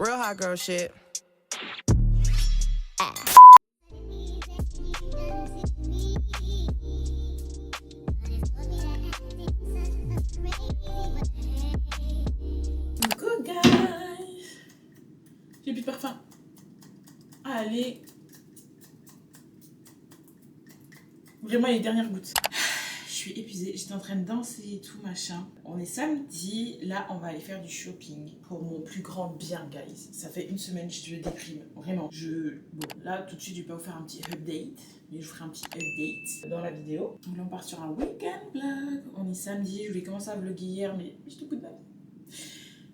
Real hot girl shit. Coucou guys. J'ai plus de parfum. Allez. Vraiment les dernières gouttes. Je suis épuisée, j'étais en train de danser et tout machin. On est samedi, là on va aller faire du shopping pour mon plus grand bien guys. Ça fait une semaine que je déprime, vraiment. Bon là tout de suite je vais pas vous faire un petit update, mais je vous ferai un petit update dans la vidéo. Donc là on part sur un week-end vlog. On est samedi, je voulais commencer à vlogger hier mais j'étais au bout de ma vie.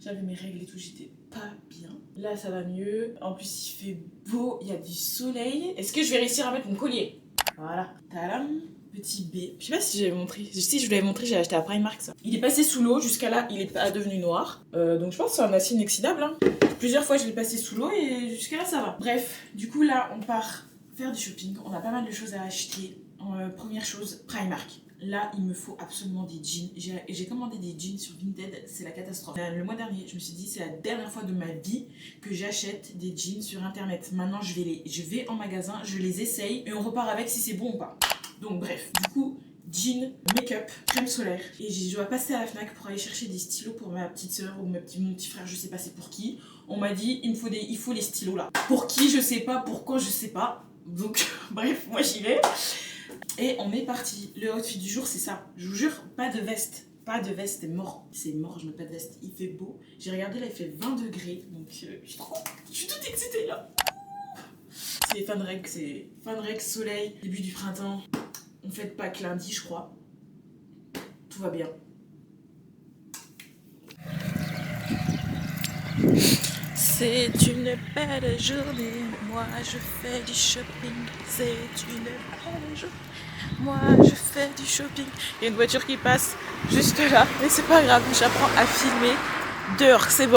J'avais mes règles et tout, j'étais pas bien. Là ça va mieux, en plus il fait beau, il y a du soleil. Est-ce que je vais réussir à mettre mon collier? Voilà, tadam. Petit B. Je sais pas si j'avais montré. Si je vous l'avais montré, j'ai acheté à Primark ça. Il est passé sous l'eau, jusqu'à là il est pas devenu noir. Donc je pense que c'est un acier inoxydable. Hein. Plusieurs fois je l'ai passé sous l'eau et jusqu'à là ça va. Bref, du coup là on part faire du shopping. On a pas mal de choses à acheter. Première chose, Primark. Là il me faut absolument des jeans. J'ai commandé des jeans sur Vinted, c'est la catastrophe. Le mois dernier je me suis dit c'est la dernière fois de ma vie que j'achète des jeans sur internet. Maintenant je vais en magasin, je les essaye et on repart avec si c'est bon ou pas. Donc bref, du coup, jean, make-up, crème solaire. Et je dois passer à la Fnac pour aller chercher des stylos pour ma petite soeur ou mon petit frère, je sais pas c'est pour qui. On m'a dit, il faut les stylos là. Pour qui, je sais pas, pourquoi, je sais pas. Donc bref, moi j'y vais. Et on est parti. Le outfit du jour, c'est ça. Je vous jure, pas de veste. Pas de veste, c'est mort. C'est mort, je mets pas de veste. Il fait beau. J'ai regardé là, il fait 20 degrés. Donc je suis toute excitée là. C'est fin de règle, soleil, début du printemps. On fête Pâques lundi, je crois. Tout va bien. C'est une belle journée, moi je fais du shopping. C'est une belle journée, moi je fais du shopping. Il y a une voiture qui passe juste là, mais c'est pas grave, j'apprends à filmer dehors, c'est bon.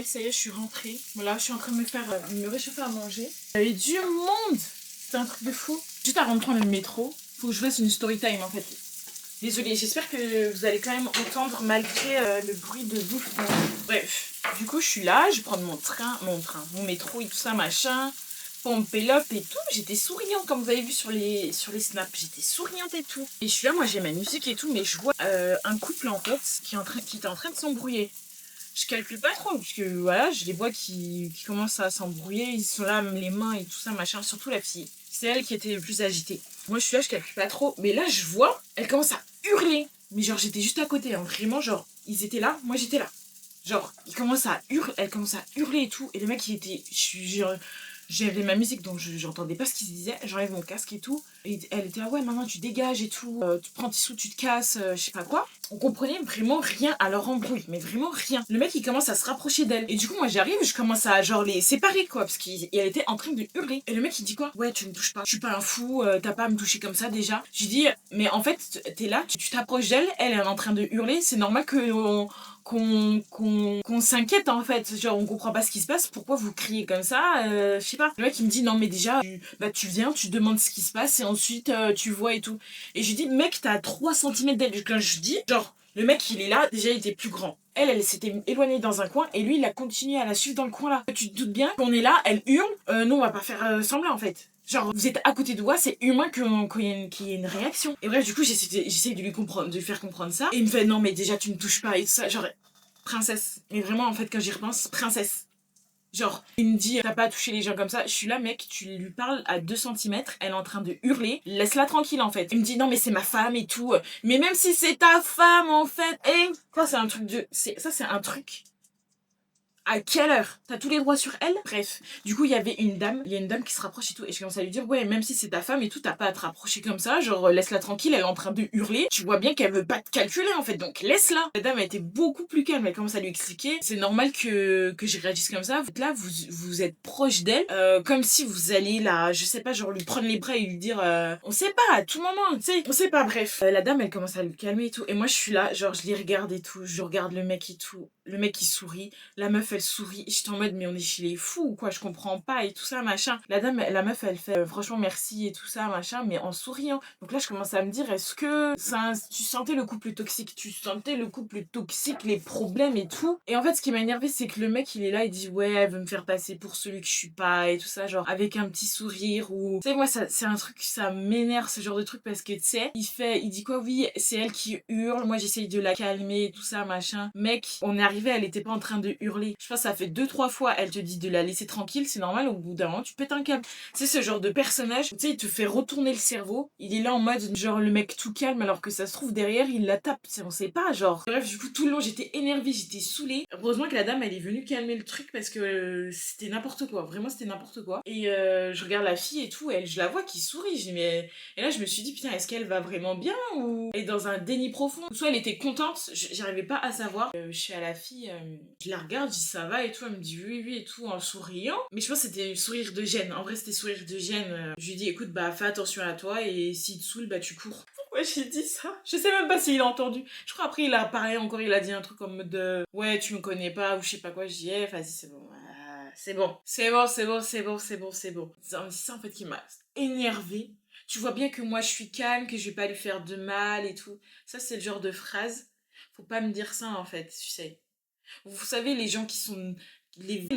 Ça y est, je suis rentrée. Voilà, je suis en train de me réchauffer à manger. Il y avait du monde. C'était un truc de fou. Juste avant de prendre le métro, faut que je fasse une story time en fait. Désolée, j'espère que vous allez quand même entendre malgré le bruit de bouffe. Bref, du coup, je suis là, je vais prendre mon métro et tout ça, machin. Pompelope et tout. J'étais souriante, comme vous avez vu sur les snaps. J'étais souriante et tout. Et je suis là, moi j'ai ma musique et tout, mais je vois un couple en fait qui était en train de s'embrouiller. Je calcule pas trop, parce que voilà, je les vois qui commencent à s'embrouiller, ils sont là, les mains et tout ça, machin, surtout la fille. C'est elle qui était le plus agitée. Moi, je suis là, je calcule pas trop, mais là, je vois, elle commence à hurler. Mais genre, j'étais juste à côté, hein, vraiment, genre, ils étaient là, moi, j'étais là. Genre, elle commence à hurler et tout, et le mec, j'avais ma musique, donc j'entendais pas ce qu'il se disait, j'enlève mon casque et tout, et elle était là, ouais, maintenant tu dégages et tout, tu prends tes sous, tu te casses, je sais pas quoi. On comprenait vraiment rien à leur embrouille, mais vraiment rien. Le mec il commence à se rapprocher d'elle, et du coup moi j'arrive, je commence à genre les séparer quoi, parce qu'elle était en train de hurler. Et le mec il dit quoi? Ouais, tu me touches pas, je suis pas un fou, t'as pas à me toucher comme ça déjà. Je lui dis, mais en fait t'es là, tu t'approches d'elle, elle est en train de hurler, c'est normal qu'on s'inquiète en fait, genre on comprend pas ce qui se passe, pourquoi vous criez comme ça, je sais pas. Le mec il me dit non mais déjà tu viens, tu demandes ce qui se passe et ensuite tu vois et tout. Et je lui dis mec t'as 3 cm d'elle. Quand je dis genre le mec il est là, déjà il était plus grand. Elle s'était éloignée dans un coin et lui il a continué à la suivre dans le coin là. Tu te doutes bien qu'on est là, elle hurle, non on va pas faire semblant en fait. Genre, vous êtes à côté de moi, c'est humain qu'il y ait une réaction. Et bref, du coup, j'essaie de lui faire comprendre ça. Et il me fait, non, mais déjà, tu me touches pas et tout ça. Genre, princesse. Mais vraiment, en fait, quand j'y repense, princesse. Genre, il me dit, t'as pas à toucher les gens comme ça. Je suis là, mec, tu lui parles à 2 cm, elle est en train de hurler. Laisse-la tranquille, en fait. Il me dit, non, mais c'est ma femme et tout. Mais même si c'est ta femme, en fait. Et ça, c'est un truc À quelle heure? T'as tous les droits sur elle? Bref, du coup, il y avait une dame, il y a une dame qui se rapproche et tout, et je commence à lui dire, ouais, même si c'est ta femme et tout, t'as pas à te rapprocher comme ça, genre, laisse-la tranquille, elle est en train de hurler, tu vois bien qu'elle veut pas te calculer, en fait, donc laisse-la. La dame a été beaucoup plus calme, elle commence à lui expliquer, c'est normal que je réagisse comme ça, là, vous êtes proche d'elle, comme si vous alliez là, je sais pas, genre, lui prendre les bras et lui dire, on sait pas, à tout moment, tu sais, on sait pas, bref. La dame, elle commence à lui calmer et tout, et moi, je suis là, genre, je les regarde et tout, je regarde le mec et tout, le mec, il sourit, la meuf, elle sourit. J'étais en mode, mais on est chez les fous ou quoi, je comprends pas et tout ça, machin. La meuf, elle fait, franchement, merci et tout ça, machin, mais en souriant. Donc là, je commence à me dire, est-ce que tu sentais le couple toxique, les problèmes et tout. Et en fait, ce qui m'a énervé, c'est que le mec, il est là, il dit, ouais, elle veut me faire passer pour celui que je suis pas et tout ça, genre, avec un petit sourire ou. Tu sais, moi, ça, c'est un truc, ça m'énerve, ce genre de truc, parce que, tu sais, il dit quoi, oui, c'est elle qui hurle, moi, j'essaye de la calmer et tout ça, machin. Mec, on est arrivé, elle était pas en train de hurler. Je pense que ça fait 2-3 fois, elle te dit de la laisser tranquille, c'est normal, au bout d'un moment, tu pètes un câble. C'est ce genre de personnage, tu sais, il te fait retourner le cerveau. Il est là en mode, genre, le mec tout calme, alors que ça se trouve, derrière, il la tape. On sait pas, genre. Bref, du coup, tout le long, j'étais énervée, j'étais saoulée. Heureusement que la dame, elle est venue calmer le truc parce que c'était n'importe quoi. Vraiment, c'était n'importe quoi. Et je regarde la fille et tout, je la vois qui sourit. J'ai dit, mais. Et là, je me suis dit, putain, est-ce qu'elle va vraiment bien ou elle est dans un déni profond? Soit elle était contente, j'arrivais pas à savoir. Je suis à la fille, je la regarde, je dis ça va et tout. Elle me dit oui, oui et tout en souriant. Mais je pense que c'était sourire de gêne. En vrai, c'était sourire de gêne. Je lui dis, écoute, bah fais attention à toi et s'il te saoule, bah tu cours. Pourquoi j'ai dit ça? Je sais même pas s'il a entendu. Je crois après il a parlé encore, il a dit un truc en mode ouais, tu me connais pas ou je sais pas quoi. Je dis, vas-y, c'est bon. C'est bon. C'est bon, c'est bon, c'est bon, c'est bon, c'est bon. C'est ça en fait qui m'a énervée. Tu vois bien que moi je suis calme, que je vais pas lui faire de mal et tout. Ça, c'est le genre de phrase. Faut pas me dire ça en fait, tu sais. Vous savez, les gens qui sont les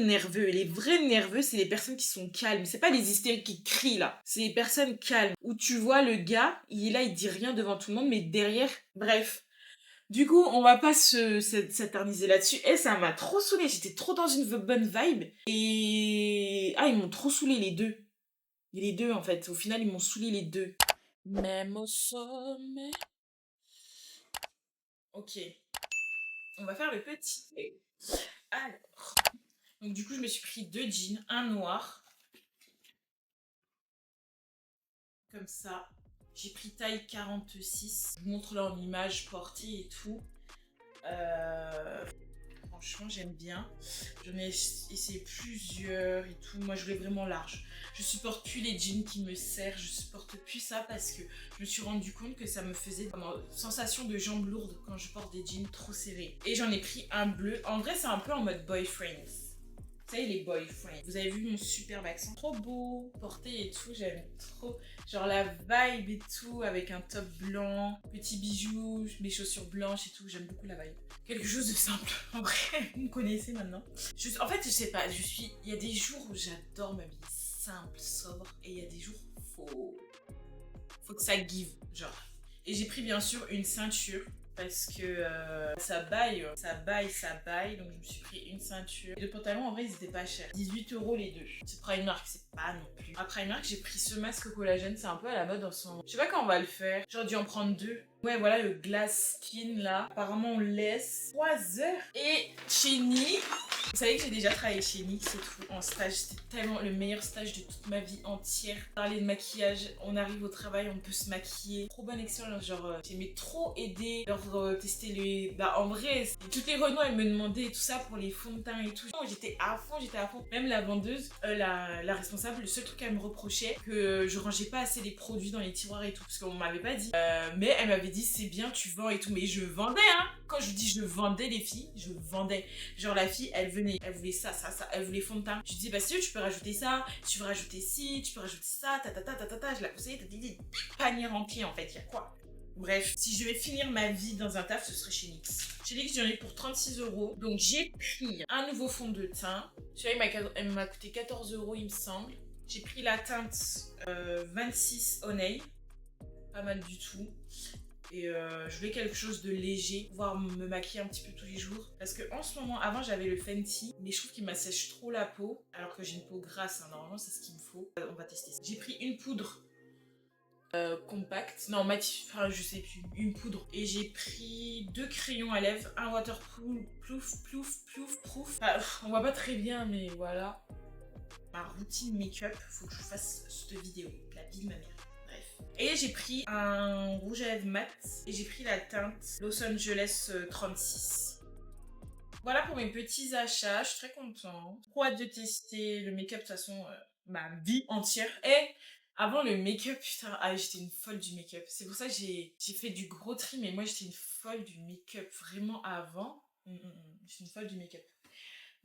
vrais nerveux, c'est les personnes qui sont calmes. C'est pas les hystériques qui crient là. C'est les personnes calmes. Où tu vois le gars, il est là, il dit rien devant tout le monde, mais derrière, bref. Du coup, on va pas s'attarniser là-dessus. Et ça m'a trop saoulée. J'étais trop dans une bonne vibe. Et. Ah, ils m'ont trop saoulé les deux. Et les deux, en fait. Au final, ils m'ont saoulé les deux. Même au sommet. Ok. On va faire le petit. Alors. Donc du coup, je me suis pris 2 jeans, un noir, comme ça. J'ai pris taille 46. Je vous montre là en image portée et tout. Franchement, j'aime bien. J'en ai essayé plusieurs et tout. Moi, je voulais vraiment large. Je supporte plus les jeans qui me serrent. Je supporte plus ça parce que je me suis rendu compte que ça me faisait une sensation de jambes lourdes quand je porte des jeans trop serrés. Et j'en ai pris un bleu. En vrai, c'est un peu en mode boyfriend. Vous savez, les boyfriends. Vous avez vu mon superbe accent? Trop beau, porté et tout, j'aime trop. Genre la vibe et tout, avec un top blanc, petits bijoux, mes chaussures blanches et tout, j'aime beaucoup la vibe. Quelque chose de simple, en vrai, vous me connaissez maintenant. En fait, je sais pas, il y a des jours où j'adore m'habiller simple, sobre, et il y a des jours où faut que ça give, genre. Et j'ai pris bien sûr une ceinture parce que ça baille, donc je me suis pris une ceinture. Et les pantalons, en vrai, ils étaient pas chers. 18 € les deux. C'est Primark, c'est pas non plus. À Primark, j'ai pris ce masque collagène, c'est un peu à la mode en ce moment. Je sais pas quand on va le faire. J'aurais dû en prendre 2. Ouais, voilà le Glass Skin là. Apparemment, on laisse 3 heures. Et chez NYX, vous savez que j'ai déjà travaillé chez NYX et tout en stage. C'était tellement le meilleur stage de toute ma vie entière. Parler de maquillage, on arrive au travail, on peut se maquiller. Trop bonne expérience, genre j'aimais trop aider, leur tester les. Bah en vrai, toutes les Renois elles me demandaient tout ça pour les fonds de teint et tout. J'étais à fond, Même la vendeuse, la responsable, le seul truc qu'elle me reprochait, que je rangeais pas assez les produits dans les tiroirs et tout, parce qu'on m'avait pas dit. Mais elle m'avait dit c'est bien, tu vends et tout. Mais je vendais, hein. Quand je vous dis je vendais les filles, je vendais. Genre la fille, elle venait, elle voulait ça, elle voulait fond de teint. Je lui disais bah si tu peux rajouter ça, tu veux rajouter ci, tu peux rajouter ça, je la poussais, panier rempli en fait, y a quoi? Bref, si je vais finir ma vie dans un taf, ce serait chez NYX. Chez NYX, j'en ai pour 36 €. Donc j'ai pris un nouveau fond de teint. Celui-là, il m'a coûté 14 € il me semble. J'ai pris la teinte 26 Honey. Pas mal du tout. Et je voulais quelque chose de léger, pouvoir me maquiller un petit peu tous les jours. Parce que en ce moment, avant j'avais le Fenty, mais je trouve qu'il m'assèche trop la peau. Alors que j'ai une peau grasse, hein. Normalement c'est ce qu'il me faut. On va tester ça. J'ai pris une poudre compact. Non, enfin, je sais plus. Une poudre. Et j'ai pris 2 crayons à lèvres. Un waterproof, proof. Enfin, on voit pas très bien, mais voilà. Ma routine make-up, faut que je fasse cette vidéo. La vie de ma mère. Bref. Et j'ai pris un rouge à lèvres mat. Et j'ai pris la teinte Los Angeles 36. Voilà pour mes petits achats. Je suis très contente. Trop hâte de tester le make-up. De toute façon, ma vie entière. Et avant le make-up, putain, j'étais une folle du make-up. C'est pour ça que j'ai fait du gros tri. Mais moi, j'étais une folle du make-up. Vraiment avant. J'étais une folle du make-up.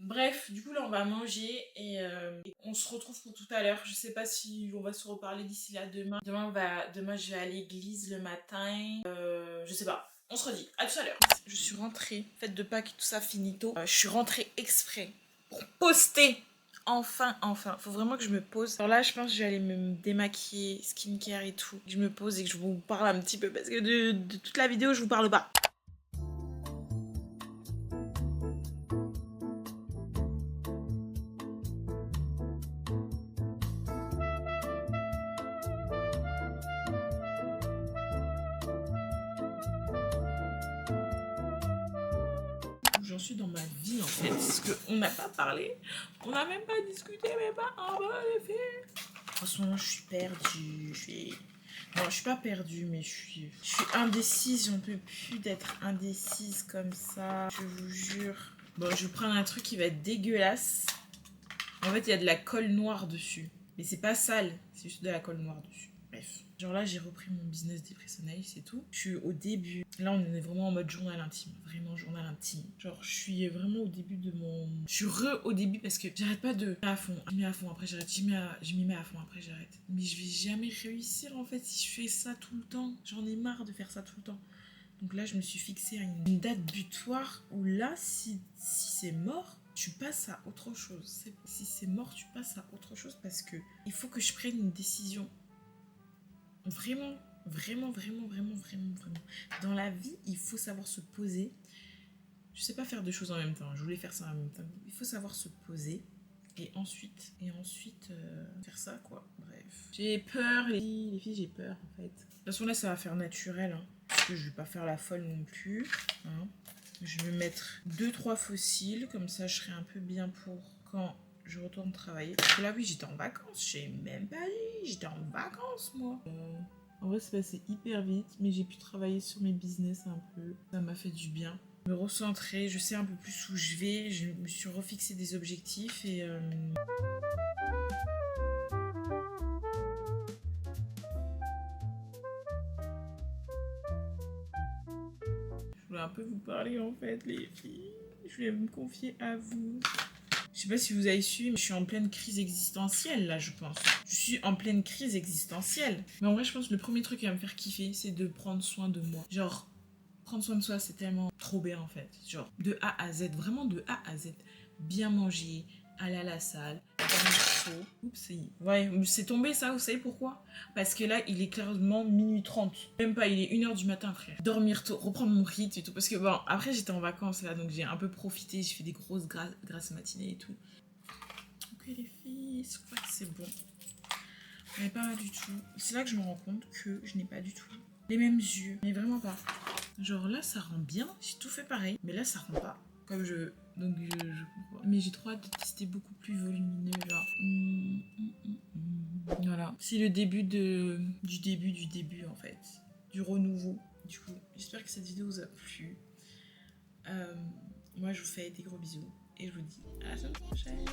Bref, du coup là on va manger et on se retrouve pour tout à l'heure. Je sais pas si on va se reparler d'ici là demain. Demain je vais à l'église le matin. Je sais pas. On se redit. À tout à l'heure. Je suis rentrée. Fête de Pâques, tout ça finito. Je suis rentrée exprès pour poster. Enfin. Faut vraiment que je me pose. Alors là, je pense que je vais aller me démaquiller, skincare et tout. Que je me pose et que je vous parle un petit peu parce que de toute la vidéo, je vous parle pas. J'en suis dans ma vie en fait, parce qu'on n'a pas parlé, on n'a même pas discuté, mais pas un bon effet. Franchement, je suis perdue, Non, je suis pas perdue, mais je suis indécise, j'en peux plus d'être indécise comme ça, je vous jure. Bon, je vais prendre un truc qui va être dégueulasse. En fait, il y a de la colle noire dessus, mais c'est pas sale, c'est juste de la colle noire dessus. Bref. Genre là, j'ai repris mon business dépressionnel, c'est tout. Je suis au début. Là, on est vraiment en mode journal intime. Vraiment journal intime. Genre, je suis vraiment au début de mon... Je suis au début parce que j'arrête pas de... à fond. Je mets à fond, après j'arrête. Je m'y mets à fond, après j'arrête. Mais je vais jamais réussir en fait si je fais ça tout le temps. J'en ai marre de faire ça tout le temps. Donc là, je me suis fixé à une date butoir où là, si c'est mort, tu passes à autre chose. Si c'est mort, tu passes à autre chose parce que il faut que je prenne une décision. Vraiment. Dans la vie, il faut savoir se poser. Je sais pas faire deux choses en même temps. Je voulais faire ça en même temps. Il faut savoir se poser. Et ensuite faire ça, quoi. Bref. J'ai peur, les filles, j'ai peur, en fait. De toute façon, là, ça va faire naturel. Hein, parce que je vais pas faire la folle non plus. Hein. Je vais mettre 2-3 fossiles. Comme ça, je serai un peu bien pour quand je retourne travailler. Parce que là, oui, j'étais en vacances. J'ai même pas dit. J'étais en vacances, moi. En vrai, c'est passé hyper vite. Mais j'ai pu travailler sur mes business un peu. Ça m'a fait du bien. Me recentrer. Je sais un peu plus où je vais. Je me suis refixé des objectifs. Et... Je voulais un peu vous parler, en fait, les filles. Je voulais me confier à vous. Je sais pas si vous avez su, mais je suis en pleine crise existentielle, là, je pense. Je suis en pleine crise existentielle. Mais en vrai, je pense que le premier truc qui va me faire kiffer, c'est de prendre soin de moi. Genre, prendre soin de soi, c'est tellement trop bien, en fait. Genre, de A à Z, vraiment de A à Z. Bien manger, aller à la salle, dormir chaud. Oups, ouais, c'est tombé ça, vous savez pourquoi? Parce que là, il est clairement minuit 30. Même pas, il est 1h du matin, frère. Dormir tôt, reprendre mon rythme et tout. Parce que bon, après, j'étais en vacances là, donc j'ai un peu profité. J'ai fait des grosses grasses matinées et tout. Ok, les filles, je crois que c'est bon. Mais pas du tout. C'est là que je me rends compte que je n'ai pas du tout les mêmes yeux. Mais vraiment pas. Genre là, ça rend bien. J'ai tout fait pareil. Mais là, ça rend pas. Comme je... Donc je comprends. Mais j'ai trop hâte de tester beaucoup plus volumineux là. Voilà. C'est le début du début en fait. Du renouveau. Du coup, j'espère que cette vidéo vous a plu. Moi je vous fais des gros bisous. Et je vous dis à la semaine prochaine.